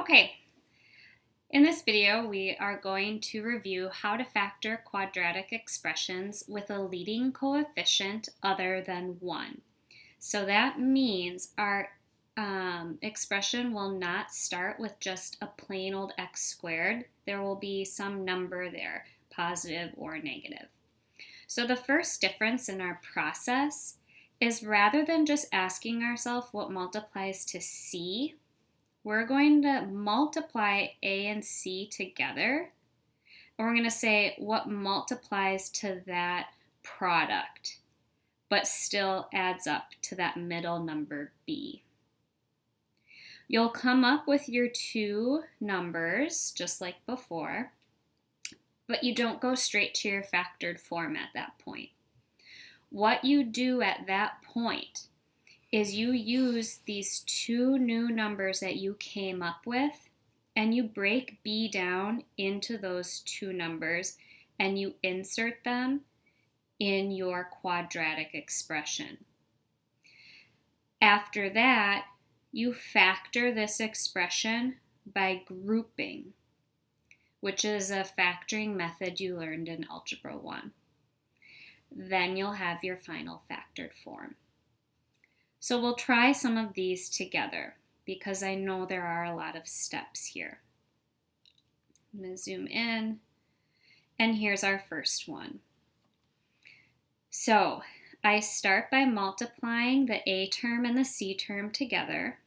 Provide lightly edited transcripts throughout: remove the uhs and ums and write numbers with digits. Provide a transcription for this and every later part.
Okay, in this video we are going to review how to factor quadratic expressions with a leading coefficient other than 1. So that means our expression will not start with just a plain old x squared. There will be some number there, positive or negative. So the first difference in our process is rather than just asking ourselves what multiplies to c, we're going to multiply a and c together, and we're going to say what multiplies to that product, but still adds up to that middle number b. You'll come up with your two numbers just like before, but you don't go straight to your factored form at that point. What you do at that point is you use these two new numbers that you came up with and you break b down into those two numbers and you insert them in your quadratic expression. After that, you factor this expression by grouping, which is a factoring method you learned in Algebra 1. Then you'll have your final factored form. So we'll try some of these together because I know there are a lot of steps here. I'm going to zoom in, and here's our first one. So I start by multiplying the a term and the c term together.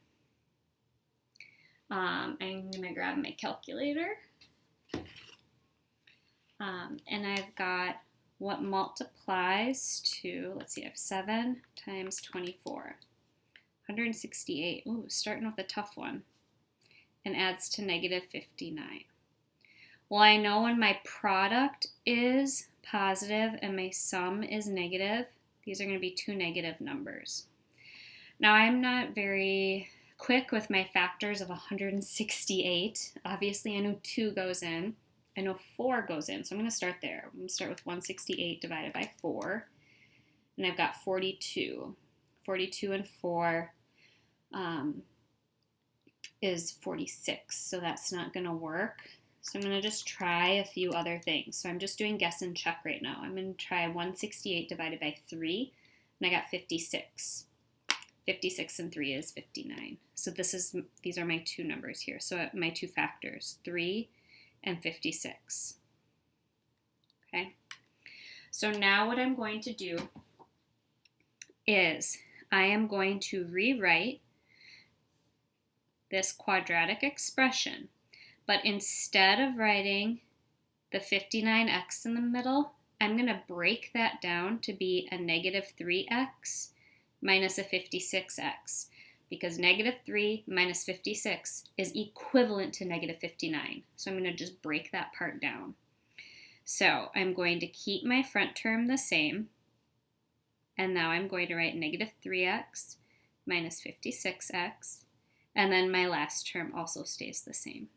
I'm going to grab my calculator. And I've got what multiplies to, let's see, I have 7 times 24. 168. Ooh, starting with a tough one. And adds to negative 59. Well, I know when my product is positive and my sum is negative, these are going to be two negative numbers. Now, I'm not very quick with my factors of 168. Obviously, I know 2 goes in. I know 4 goes in, so I'm going to start there. I'm going to start with 168 divided by 4, and I've got 42. 42 and 4 is 46, so that's not going to work. So I'm going to just try a few other things. So I'm just doing guess and check right now. I'm going to try 168 divided by 3, and I got 56. 56 and 3 is 59. So these are my two numbers here. So my two factors, 3 and 56. Okay. So now what I'm going to do is I am going to rewrite this quadratic expression, but instead of writing the 59x in the middle, I'm going to break that down to be a negative 3x minus a 56x, because negative 3 minus 56 is equivalent to negative 59. So I'm going to just break that part down. So I'm going to keep my front term the same, and now I'm going to write negative 3x minus 56x, and then my last term also stays the same.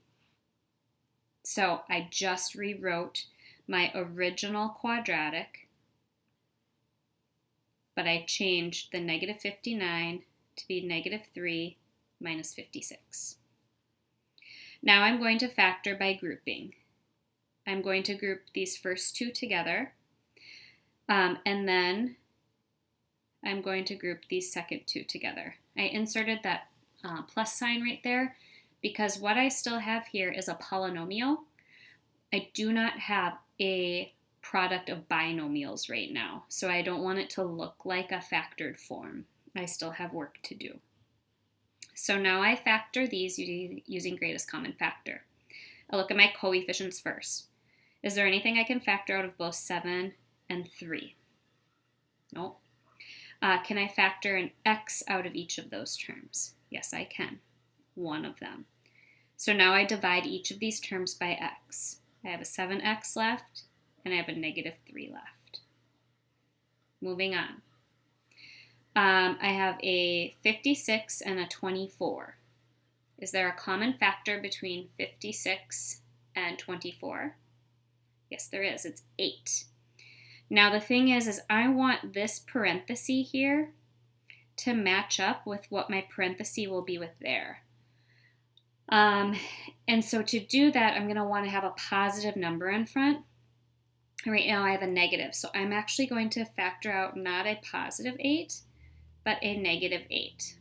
So I just rewrote my original quadratic, but I changed the negative 59 to be negative 3 minus 56. Now I'm going to factor by grouping. I'm going to group these first two together, and then I'm going to group these second two together. I inserted that plus sign right there because what I still have here is a polynomial. I do not have a product of binomials right now, so I don't want it to look like a factored form. I still have work to do. So now I factor these using greatest common factor. I look at my coefficients first. Is there anything I can factor out of both 7 and 3? No. Can I factor an x out of each of those terms? Yes, I can. One of them. So now I divide each of these terms by x. I have a 7x left, and I have a negative 3 left. Moving on. I have a 56 and a 24. Is there a common factor between 56 and 24? Yes, there is. It's 8. Now the thing is I want this parenthesis here to match up with what my parenthesis will be with there. And so to do that, I'm going to want to have a positive number in front. Right now I have a negative, so I'm actually going to factor out not a positive 8, but a negative 8.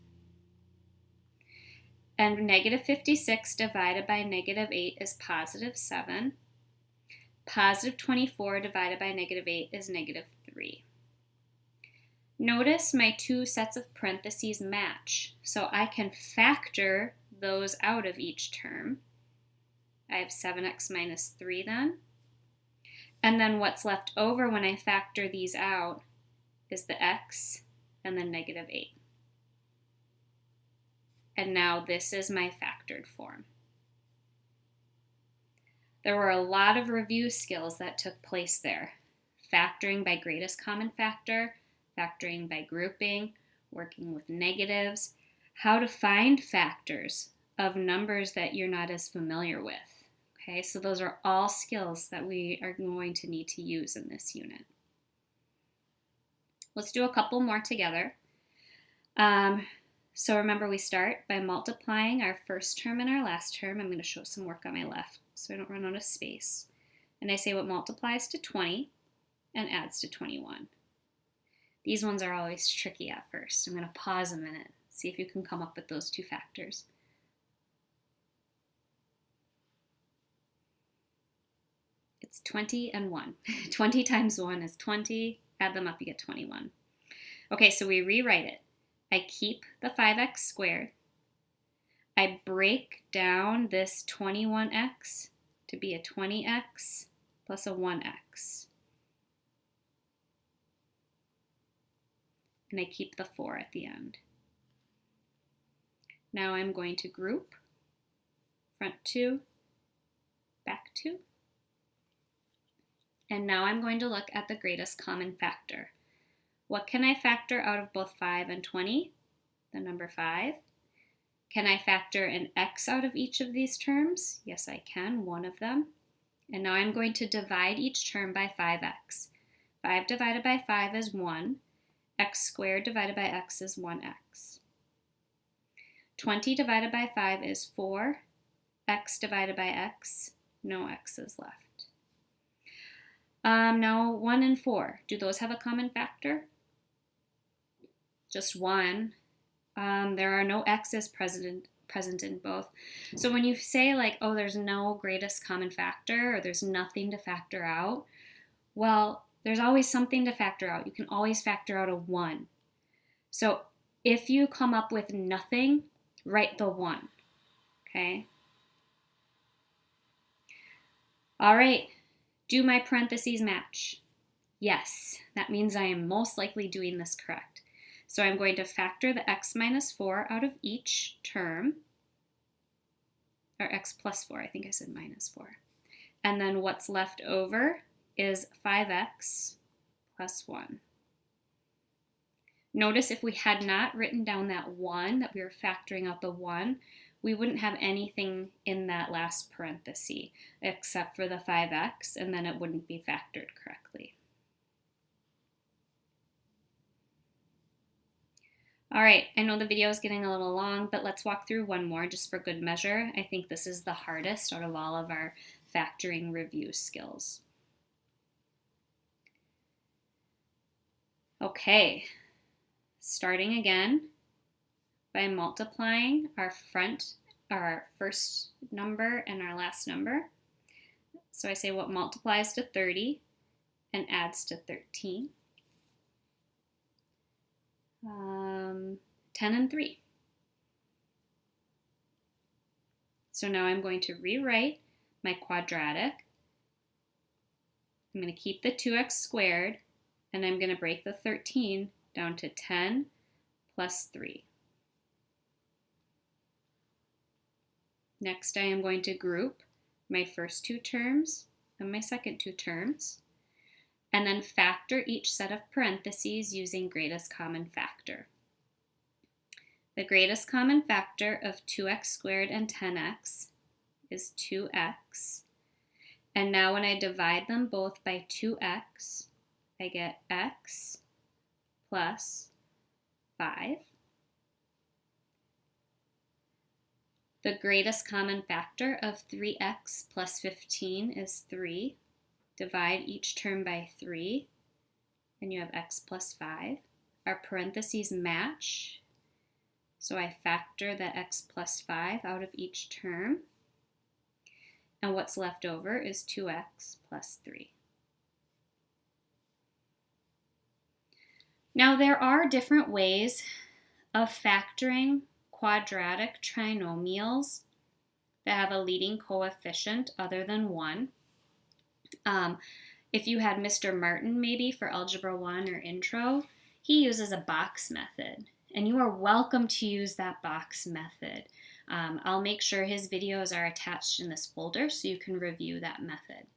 And negative 56 divided by negative 8 is positive 7. Positive 24 divided by negative 8 is negative 3. Notice my two sets of parentheses match, so I can factor those out of each term. I have 7x minus 3 then. And then what's left over when I factor these out is the x and then negative 8. And now this is my factored form. There were a lot of review skills that took place there. Factoring by greatest common factor, factoring by grouping, working with negatives, how to find factors of numbers that you're not as familiar with. Okay, so those are all skills that we are going to need to use in this unit. Let's do a couple more together. So remember, we start by multiplying our first term and our last term. I'm going to show some work on my left so I don't run out of space. And I say what multiplies to 20 and adds to 21. These ones are always tricky at first. I'm going to pause a minute, see if you can come up with those two factors. It's 20 and 1. 20 times 1 is 20. Add them up, you get 21. Okay, so we rewrite it. I keep the 5x squared. I break down this 21x to be a 20x plus a 1x. And I keep the 4 at the end. Now I'm going to group front 2, back 2. And now I'm going to look at the greatest common factor. What can I factor out of both 5 and 20? The number 5. Can I factor an x out of each of these terms? Yes, I can, one of them. And now I'm going to divide each term by 5x. 5 divided by 5 is 1. X squared divided by x is 1x. 20 divided by 5 is 4. X divided by x, no x's left. Now 1 and 4, do those have a common factor? Just one. There are no x's present in both. So when you say like, oh, there's no greatest common factor or there's nothing to factor out, well, there's always something to factor out. You can always factor out a 1. So if you come up with nothing, write the 1, okay? All right, do my parentheses match? Yes, that means I am most likely doing this correct. So I'm going to factor the x minus 4 out of each term, or x plus 4, I think I said minus 4. And then what's left over is 5x plus 1. Notice if we had not written down that 1, that we were factoring out the 1, we wouldn't have anything in that last parenthesis except for the 5x, and then it wouldn't be factored correctly. All right, I know the video is getting a little long, but let's walk through one more just for good measure. I think this is the hardest out of all of our factoring review skills. Okay, starting again by multiplying our first number and our last number. So I say what multiplies to 30 and adds to 13. 10 and 3. So now I'm going to rewrite my quadratic. I'm going to keep the 2x squared, and I'm going to break the 13 down to 10 plus 3. Next, I am going to group my first two terms and my second two terms, and then factor each set of parentheses using greatest common factor. The greatest common factor of 2x squared and 10x is 2x. And now when I divide them both by 2x, I get x plus 5. The greatest common factor of 3x plus 15 is 3. Divide each term by 3, and you have x plus 5. Our parentheses match, so I factor that x plus 5 out of each term. And what's left over is 2x plus 3. Now there are different ways of factoring quadratic trinomials that have a leading coefficient other than 1. If you had Mr. Martin maybe for Algebra 1 or Intro, he uses a box method, and you are welcome to use that box method. I'll make sure his videos are attached in this folder so you can review that method.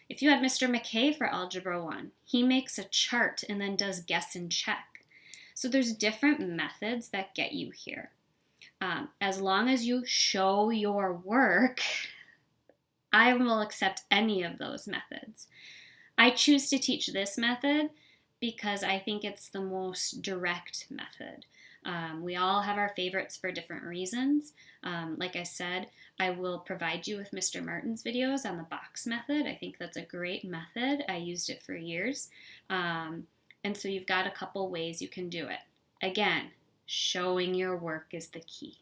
If you had Mr. McKay for Algebra 1, he makes a chart and then does guess and check. So there's different methods that get you here. As long as you show your work, I will accept any of those methods. I choose to teach this method because I think it's the most direct method. We all have our favorites for different reasons. Like I said, I will provide you with Mr. Martin's videos on the box method. I think that's a great method. I used it for years. And so you've got a couple ways you can do it. Again, showing your work is the key.